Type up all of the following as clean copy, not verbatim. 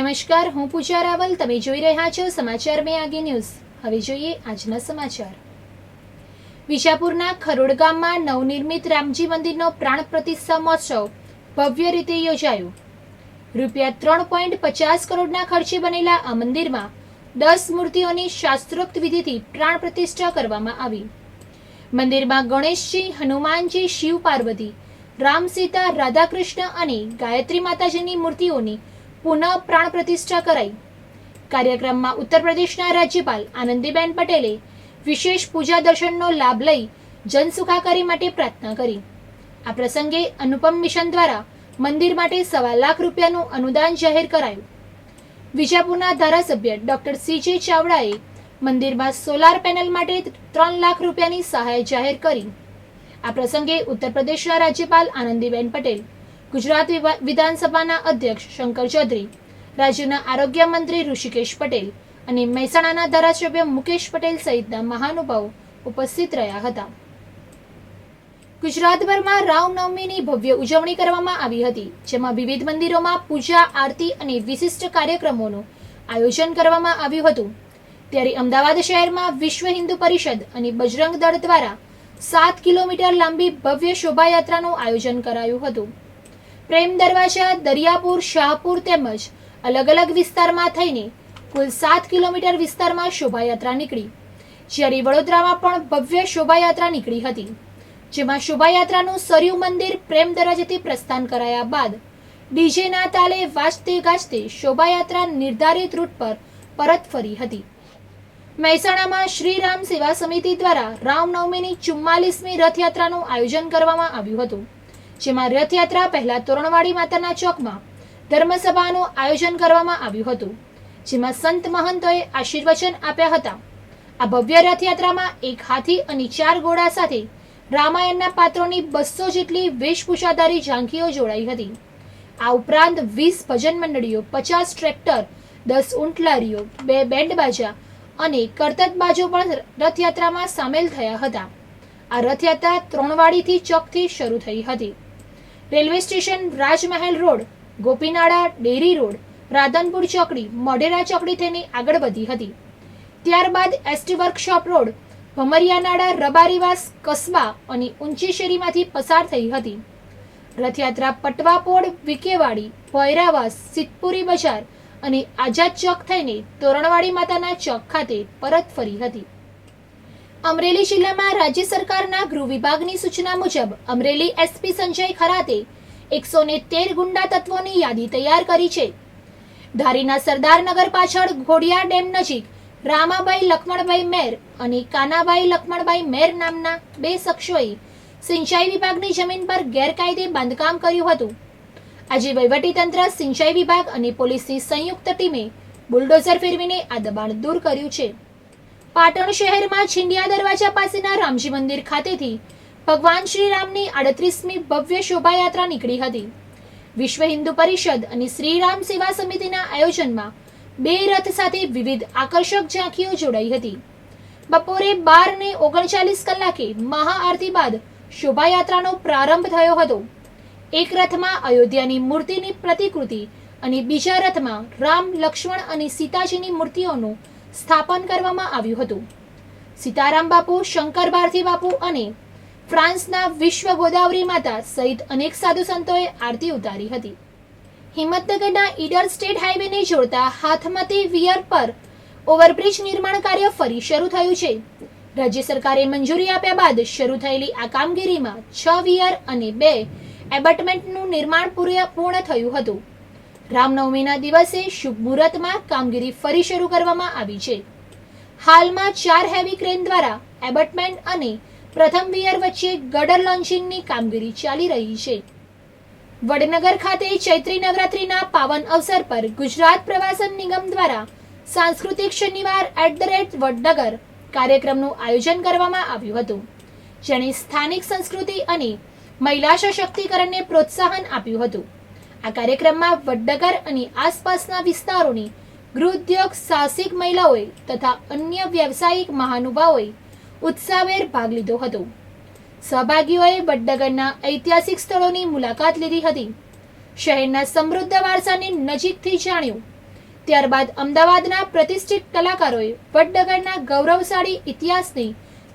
નમસ્કાર, હું પૂજા રાવલ. તમે જોઈ રહ્યા છો સમાચાર મેં આગે ન્યૂઝ. હવે જોઈએ આજના સમાચાર. વિજાપુરના ખરોડ ગામમાં નવનિર્મિત રામજી મંદિરનો પ્રાણ પ્રતિષ્ઠા મહોત્સવ ભવ્ય રીતે યોજાયો. રૂપિયા 3.50 કરોડના ખર્ચે બનેલા આ મંદિરમાં 10 મૂર્તિઓની શાસ્ત્રોક્ત વિધિથી પ્રાણ પ્રતિષ્ઠા કરવામાં આવી. મંદિરમાં ગણેશજી, હનુમાનજી, શિવ પાર્વતી, રામ સીતા, રાધાકૃષ્ણ અને ગાયત્રી માતાજીની મૂર્તિઓની પુનઃ પ્રાણ પ્રતિષ્ઠા કરાઈ. કાર્યક્રમમાં ઉત્તર પ્રદેશના રાજ્યપાલ આનંદીબેન પટેલે વિશેષ પૂજા દર્શનનો લાભ લઈ જનસુખાકારી માટે પ્રાર્થના કરી. આ પ્રસંગે અનુપમ મિશન દ્વારા મંદિર માટે 1.25 લાખ રૂપિયાનું અનુદાન જાહેર કરાયું. વિજાપુરના ધારાસભ્ય ડોક્ટર CJ ચાવડાએ મંદિરમાં સોલાર પેનલ માટે 3 લાખ રૂપિયાની સહાય જાહેર કરી. આ પ્રસંગે ઉત્તર પ્રદેશના રાજ્યપાલ આનંદીબેન પટેલ, ગુજરાત વિધાનસભાના અધ્યક્ષ શંકર ચૌધરી, રાજ્યના આરોગ્ય મંત્રી ઋષિકેશ પટેલ અને મહેસાણાના ધારાસભ્ય મુકેશ પટેલ સહિતના મહાનુભાવો ઉપસ્થિત રહ્યા હતા. ગુજરાતભરમાં રામનવમીની ભવ્ય ઉજવણી કરવામાં આવી હતી, જેમાં વિવિધ મંદિરોમાં પૂજા, આરતી અને વિશિષ્ટ કાર્યક્રમોનું આયોજન કરવામાં આવ્યું હતું. ત્યારે અમદાવાદ શહેરમાં વિશ્વ હિન્દુ પરિષદ અને બજરંગ દળ દ્વારા 7 કિલોમીટર લાંબી ભવ્ય શોભાયાત્રાનું આયોજન કરાયું હતું. પ્રેમ દરવાજા, દરિયાપુર, શાહપુર તેમજ અલગ અલગ વિસ્તારમાં થઈને કુલ 7 કિલોમીટર વિસ્તારમાં શોભાયાત્રા નીકળી. જ્યારે વડોદરામાં પણ ભવ્ય શોભાયાત્રા નીકળી હતી, જેમાં શોભાયાત્રાનું સરયુ મંદિર પ્રેમ દરવાજાથી પ્રસ્થાન કરાયા બાદ ડીજેના તાલે વાજતે ગાજતે શોભાયાત્રા નિર્ધારિત રૂટ પર પરત ફરી હતી. મહેસાણામાં શ્રી રામ સેવા સમિતિ દ્વારા રામનવમીની 44મી રથયાત્રાનું આયોજન કરવામાં આવ્યું હતું, જેમાં રથયાત્રા પહેલા તોરણવાડી માતાના ચોકમાં ધર્મસભાનું આયોજન કરવામાં આવ્યું હતું, જેમાં સંત મહંતોએ આશીર્વચન આપ્યા હતા. આ ભવ્ય રથયાત્રામાં એક હાથી અને 4 ઘોડા સાથે રામાયણના પાત્રોની 200 જેટલી વેશભૂષાધારી ઝાંખીઓ જોડાઈ હતી. આ ઉપરાંત 20 ભજન મંડળીઓ, 50 ટ્રેક્ટર, 10 ઊંટ લારીઓ, 2 બેન્ડ બાજા અને કરતબબાજો પણ રથયાત્રામાં સામેલ થયા હતા. આ રથયાત્રા ત્રણવાડીથી ચોકથી શરૂ થઈ હતી. Railway station, Rajmahal road, Gopinala, dairy road, Radhanpur ચોકડી, મોઢેરા ચોકડી થઈને આગળ વધી હતી. ત્યારબાદ ST workshop road, Bhamariyanala, Rabarivas, Kasba અને ઊંચી શેરીમાંથી પસાર થઈ હતી. રથયાત્રા પટવાપોળ, વિકેવાડી, ભોયરાવાસ, સિદ્ધપુરી બજાર અને આઝાદ ચોક થઈને તોરણવાડી માતાના ચોક ખાતે પરત ફરી હતી. અમરેલી જિલ્લામાં રાજ્ય સરકારના ગૃહ વિભાગની સૂચના મુજબ અમરેલી SP સંજય ખરાતે 113 ગુંડા તત્વોની યાદી તૈયાર કરી છે. ધારીના સરદારનગર પાછળ ઘોડિયા ડેમ નજીક રામાભાઈ લક્ષ્મણભાઈ મેર અને કાનાભાઈ લક્ષ્મણભાઈ મેર નામના 2 શખ્સોએ સિંચાઈ વિભાગની જમીન પર ગેરકાયદે બાંધકામ કર્યું હતું. આજે વહીવટીતંત્ર, સિંચાઈ વિભાગ અને પોલીસની સંયુક્ત ટીમે બુલડોઝર ફેરવીને આ દબાણ દૂર કર્યું છે. પાટણ શહેરમાં છીંડિયા દરવાજા પાસેના રામજી મંદિર ખાતેથી ભગવાન શ્રી રામની 38મી ભવ્ય શોભાયાત્રા નીકળી હતી. વિશ્વ હિન્દુ પરિષદ અને શ્રી રામ સેવા સમિતિના આયોજનમાં 2 રથ સાથે વિવિધ આકર્ષક ઝાંખીઓ જોડાઈ હતી. બપોરે 12:39 કલાકે મહાઆરતી બાદ શોભાયાત્રાનો પ્રારંભ થયો હતો. એક રથમાં અયોધ્યાની મૂર્તિની પ્રતિકૃતિ અને બીજા રથમાં રામ, લક્ષ્મણ અને સીતાજીની મૂર્તિઓનું સ્થાપન કરવામાં આવ્યું હતું. સીતારામ બાપુ, શંકર ભારતી બાપુ અને ફ્રાન્સના વિશ્વ ગોદાવરી માતા સહિત અનેક સાધુ સંતોએ આરતી ઉતારી હતી. હિંમતનગરના ઈડર સ્ટેટ હાઈવેને જોડતા હાથમતી વિયર પર ઓવરબ્રિજ નિર્માણ કાર્ય ફરી શરૂ થયું છે. રાજ્ય સરકારે મંજૂરી આપ્યા બાદ શરૂ થયેલી આ કામગીરીમાં 6 વિયર અને 2 એબટમેન્ટનું નિર્માણ પૂર્ણ થયું હતું. રામનવમીના દિવસે શુભ મુહૂર્તમાં કામગીરી ફરી શરૂ કરવામાં આવી છે. હાલમાં 4 હેવી ક્રેન દ્વારા એબટમેન્ટ અને પ્રથમ વિયર વચ્ચે ગટર લોન્ચિંગની કામગીરી ચાલી રહી છે. વડનગર ખાતે ચૈત્રી નવરાત્રીના પાવન અવસર પર ગુજરાત પ્રવાસન નિગમ દ્વારા સાંસ્કૃતિક શનિવાર @વડનગર કાર્યક્રમનું આયોજન કરવામાં આવ્યું હતું, જેણે સ્થાનિક સંસ્કૃતિ અને મહિલા સશક્તિકરણને પ્રોત્સાહન આપ્યું હતું. આ કાર્યક્રમમાં વડનગર અને આસપાસના વિસ્તારોની ગૃહ ઉદ્યોગ સાહસિક મહિલાઓએ તથા અન્ય વ્યવસાયિક મહાનુભાવોએ ઉત્સાહભેર ભાગ લીધો હતો. સહભાગીઓએ વડનગરના ઐતિહાસિક સ્થળોની મુલાકાત લીધી હતી. શહેરના સમૃદ્ધ વારસાને નજીકથી જાણ્યું. ત્યારબાદ અમદાવાદના પ્રતિષ્ઠિત કલાકારોએ વડનગરના ગૌરવશાળી ઇતિહાસને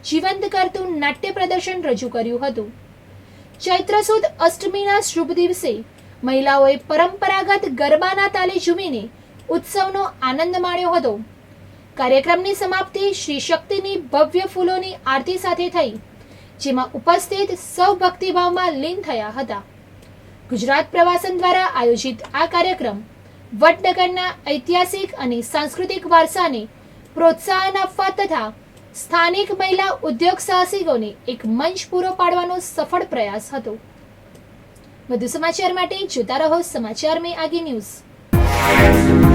જીવંત કરતું નાટ્ય પ્રદર્શન રજૂ કર્યું હતું. ચૈત્ર સુદ અષ્ટમીના શુભ દિવસે મહિલાઓએ પરંપરાગત ગરબાના તાલે ઝૂમીને ઉત્સવનો આનંદ માણ્યો હતો. કાર્યક્રમની સમાપ્તિ શ્રી શક્તિની ભવ્ય ફૂલોની આરતી સાથે થઈ, જેમાં ઉપસ્થિત સૌ ભક્તિભાવમાં લીન થયા હતા. ગુજરાત પ્રવાસન દ્વારા આયોજિત આ કાર્યક્રમ વડનગરના ઐતિહાસિક અને સાંસ્કૃતિક વારસાને પ્રોત્સાહન આપવા તથા સ્થાનિક મહિલા ઉદ્યોગ સાહસિકોને એક મંચ પૂરો પાડવાનો સફળ પ્રયાસ હતો. વધુ સમાચાર માટે જોતા રહો સમાચાર મેં આગે ન્યૂઝ.